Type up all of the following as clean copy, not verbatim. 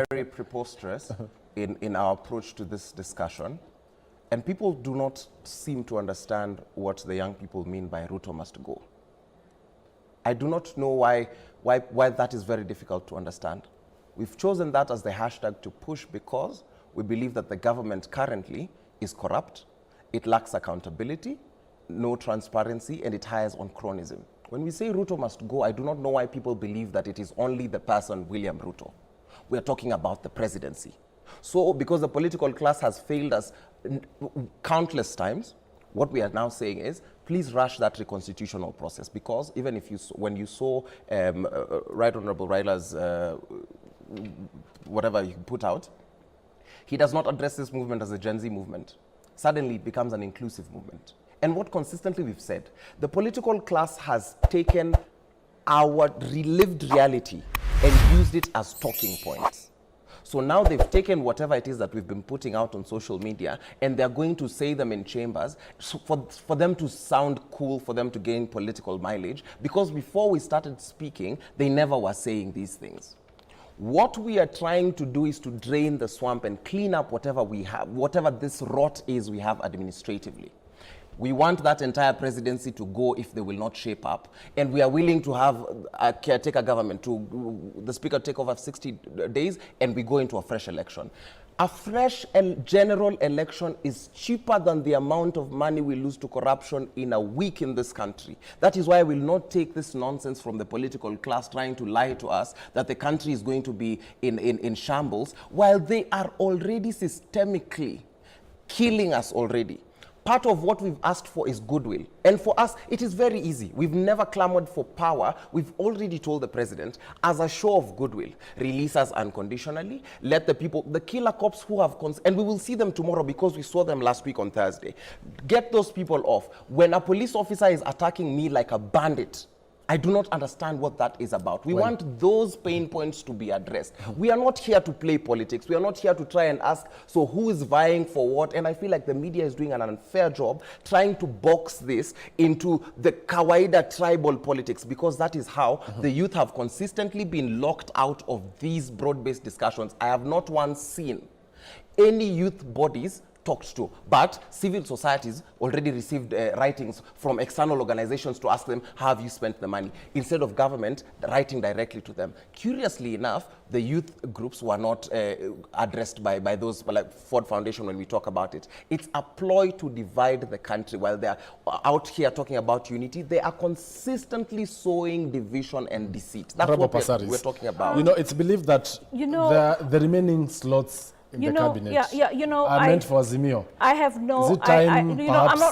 very preposterous in our approach to this discussion. And people do not seem to understand what the young people mean by Ruto must go. I do not know why that is very difficult to understand. We've chosen that as the hashtag to push because we believe that the government currently is corrupt, it lacks accountability, no transparency, and it hires on cronyism. When we say Ruto must go, I do not know why people believe that it is only the person William Ruto. We are talking about the presidency. So because the political class has failed us countless times, what we are now saying is, please rush that reconstitutional process, because even if when you saw Right Honorable Raila's whatever he put out, he does not address this movement as a Gen Z movement. Suddenly it becomes an inclusive movement. And what consistently we've said, the political class has taken our relived reality and used it as talking points. So now they've taken whatever it is that we've been putting out on social media, and they're going to say them in chambers for them to sound cool, for them to gain political mileage, because before we started speaking, they never were saying these things. What we are trying to do is to drain the swamp and clean up whatever we have, whatever this rot is we have administratively. We want that entire presidency to go if they will not shape up. And we are willing to have a caretaker government, to the speaker take over 60 days, and we go into a fresh election. A fresh general election is cheaper than the amount of money we lose to corruption in a week in this country. That is why I will not take this nonsense from the political class trying to lie to us that the country is going to be in shambles, while they are already systemically killing us already. Part of what we've asked for is goodwill. And for us, it is very easy. We've never clamored for power. We've already told the president, as a show of goodwill, release us unconditionally, let the people, the killer cops who have, and we will see them tomorrow because we saw them last week on Thursday. Get those people off. When a police officer is attacking me like a bandit, I do not understand what that is about. We want those pain points to be addressed. We are not here to play politics. We are not here to try and ask, so who is vying for what? And I feel like the media is doing an unfair job trying to box this into the kawaida tribal politics, because that is how the youth have consistently been locked out of these broad-based discussions. I have not once seen any youth bodies talked to, but civil societies already received writings from external organizations to ask them, how have you spent the money, instead of government writing directly to them. Curiously enough, the youth groups were not addressed by those, like Ford Foundation when we talk about it. It's a ploy to divide the country. While they're out here talking about unity, they are consistently sowing division and deceit. That's what we're talking about. You know, it's believed that the remaining slots in the cabinet are meant for Azimio. I have no, Is it time,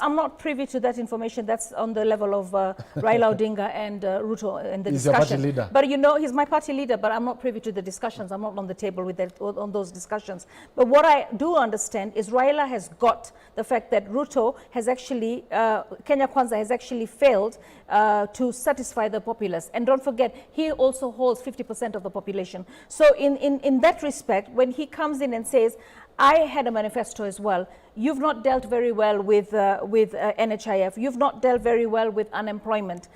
I'm not privy to that information. That's on the level of Raila Odinga and Ruto and the discussion. He's your party leader. But you know, he's my party leader, but I'm not privy to the discussions. I'm not on the table with that, on those discussions. But what I do understand is Raila has got the fact that Ruto has actually, Kenya Kwanza has actually failed to satisfy the populace. And don't forget, he also holds 50% of the population. So in that respect, when he comes in and says, I had a manifesto as well. You've not dealt very well with NHIF. You've not dealt very well with unemployment.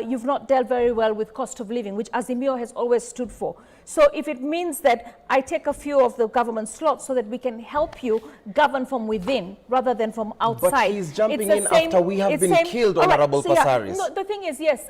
You've not dealt very well with cost of living, which Azimio has always stood for. So if it means that I take a few of the government slots so that we can help you govern from within rather than from outside. But he's jumping in after we have been killed, Honorable Passaris. No, the thing is, yes.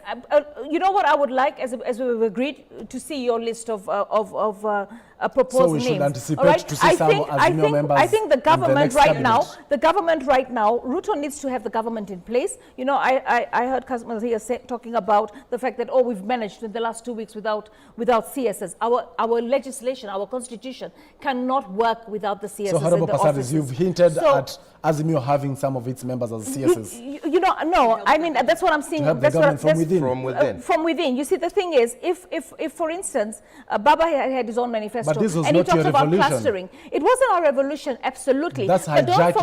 You know what I would like, as we've agreed, to see your list of proposed names. So we should anticipate to see some Azimio members. I think the government right now, Ruto needs to have the government in place. You know, I heard Kasmuel here talking about the fact that, oh, we've managed in the last 2 weeks without CSS. Our legislation, our constitution cannot work without the CSS. So, Honorable Passaris, you've hinted at Azimio having some of its members as CSS. You know, no, I mean, that's what I'm seeing. That's from within. From within. You see, the thing is, if for instance, Baba had his own manifesto, but this was and not he talks your about revolution. clustering. It wasn't our a revolution, absolutely. That's but don't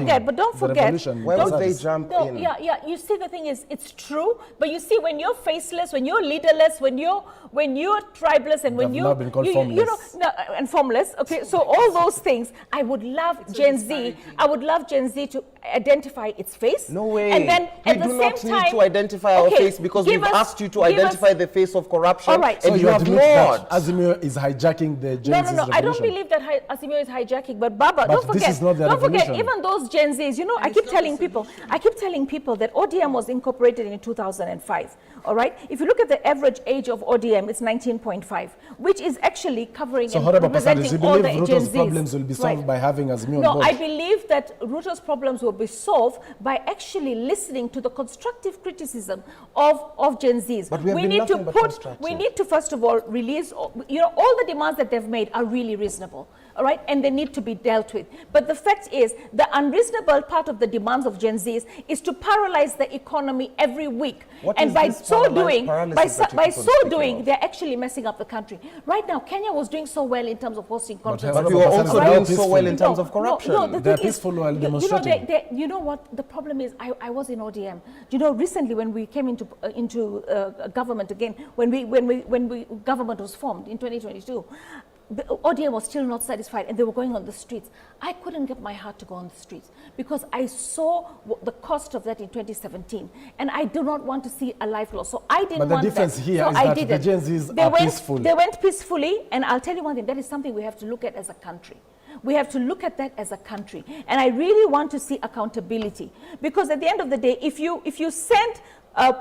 forget, why would they jump in? Yeah. You see, the thing is, it's true, but you see, when you're faceless, when you're leaderless, when you're tribeless, and when you're and formless. Okay, so all those things, I would love Gen Z. I would love Gen Z to identify its face. No way. And then we do not need to identify our face because we've asked you to identify the face of corruption. All right. And so you have not. Azimio is hijacking the Gen Z's revolution. I don't believe that Azimio is hijacking. But Baba, don't forget. This is not the forget, even those Gen Zs. I keep telling people that ODM was incorporated in 2005. All right. If you look at the average age of ODM, it's 19.5, which is actually covering and representing all the Gen Zs. Ruto's problems will be solved by having Azimio on board? No, I believe that Ruto's problems will be solved by actually listening to the constructive criticism of Gen Zs. But we need to first of all release, all the demands that they've made are really reasonable. All right, and they need to be dealt with. But the fact is, the unreasonable part of the demands of Gen Zs is to paralyze the economy every week. And by so doing, they're actually messing up the country. Right now, Kenya was doing so well in terms of hosting conferences. But we were also doing so well in terms of corruption. They're peaceful while demonstrating. You know what? The problem is, I was in ODM. Recently when we came into government again, when government was formed in 2022, the ODM was still not satisfied, and they were going on the streets. I couldn't get my heart to go on the streets because I saw the cost of that in 2017, and I do not want to see a life loss. So I didn't want that. But the difference here is that the Gen Zs are peaceful. They went peacefully, and I'll tell you one thing, that is something we have to look at as a country. We have to look at that as a country. And I really want to see accountability, because at the end of the day, if you send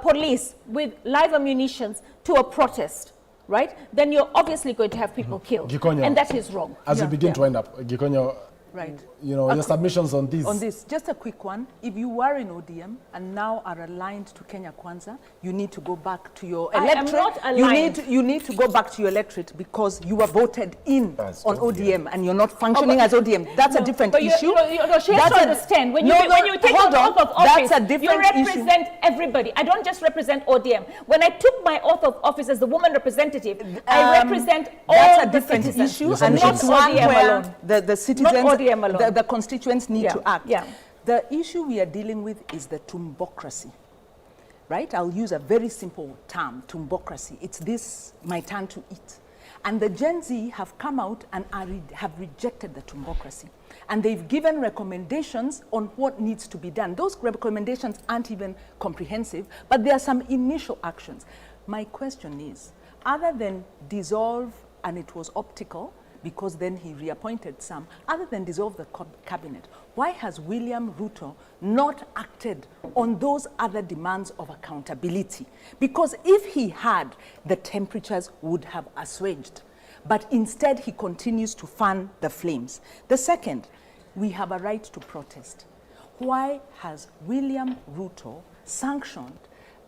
police with live ammunition to a protest, right, then you're obviously going to have people killed. Gikonyo, and that is wrong. As we begin to wind up, Gikonyo, right. Your submissions on this. On this, just a quick one. If you were in ODM and now are aligned to Kenya Kwanza, you need to go back to your electorate. I am not aligned. You need to go back to your electorate because you were voted in on ODM and you're not functioning as ODM. That's a different issue. She has to understand. When you take the oath of office, that's a different you represent everybody. I don't just represent ODM. When I took my oath of office as the woman representative, I represent all the citizens. Issue, and not one where the citizens, not ODM alone. The constituents need to act. Yeah. The issue we are dealing with is the tumbocracy, right? I'll use a very simple term, tumbocracy. It's this, my turn to eat. And the Gen Z have come out and have rejected the tumbocracy. And they've given recommendations on what needs to be done. Those recommendations aren't even comprehensive, but there are some initial actions. My question is, other than dissolve, and it was optical, because then he reappointed some, other than dissolve the cabinet, why has William Ruto not acted on those other demands of accountability? Because if he had, the temperatures would have assuaged. But instead, he continues to fan the flames. The second, we have a right to protest. Why has William Ruto sanctioned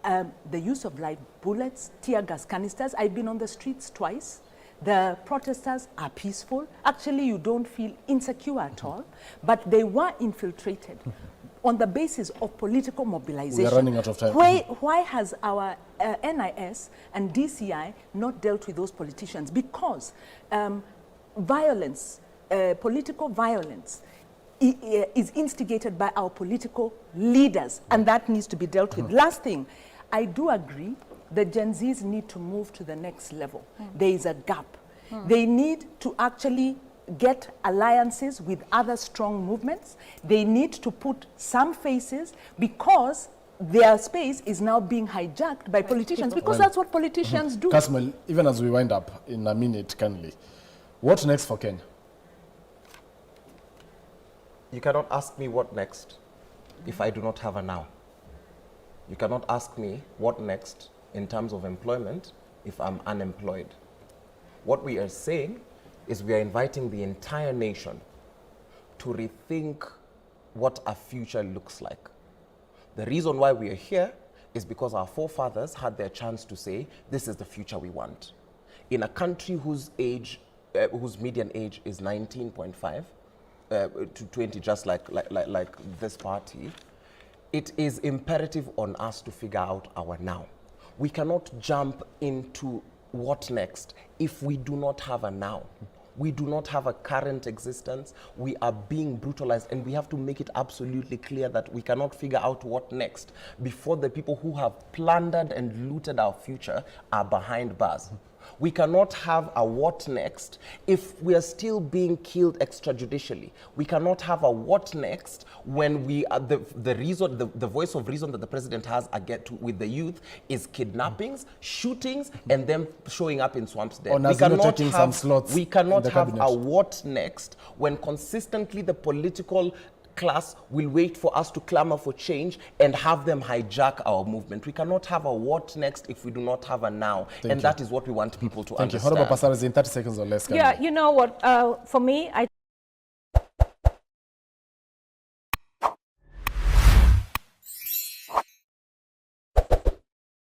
the use of live bullets, tear gas canisters? I've been on the streets twice. The protesters are peaceful. Actually, you don't feel insecure at all, but they were infiltrated on the basis of political mobilization. We are running out of time. Why has our NIS and DCI not dealt with those politicians? Because violence, political violence, is instigated by our political leaders, and that needs to be dealt with. Last thing, I do agree the Gen Zs need to move to the next level. There is a gap. They need to actually get alliances with other strong movements. They need to put some faces because their space is now being hijacked by politicians, because that's what politicians do. Kasmuel, even as we wind up in a minute, kindly, what next for Kenya? You cannot ask me what next if I do not have a now. You cannot ask me what next in terms of employment if I'm unemployed. What we are saying is we are inviting the entire nation to rethink what a future looks like. The reason why we are here is because our forefathers had their chance to say, this is the future we want. In a country whose median age is 19.5 to 20, just like this party, it is imperative on us to figure out our now. We cannot jump into what next if we do not have a now. We do not have a current existence. We are being brutalized, and we have to make it absolutely clear that we cannot figure out what next before the people who have plundered and looted our future are behind bars. We cannot have a what next if we are still being killed extrajudicially. We cannot have a what next when we are the voice of reason that the president has with the youth is kidnappings, shootings, and them showing up in swamps dead. We cannot have a what next when consistently the political class will wait for us to clamor for change and have them hijack our movement. We cannot have a what next if we do not have a now. That is what we want people to understand. Thank you. Honorable Passaris, in 30 seconds or less. Yeah, you know what, for me, I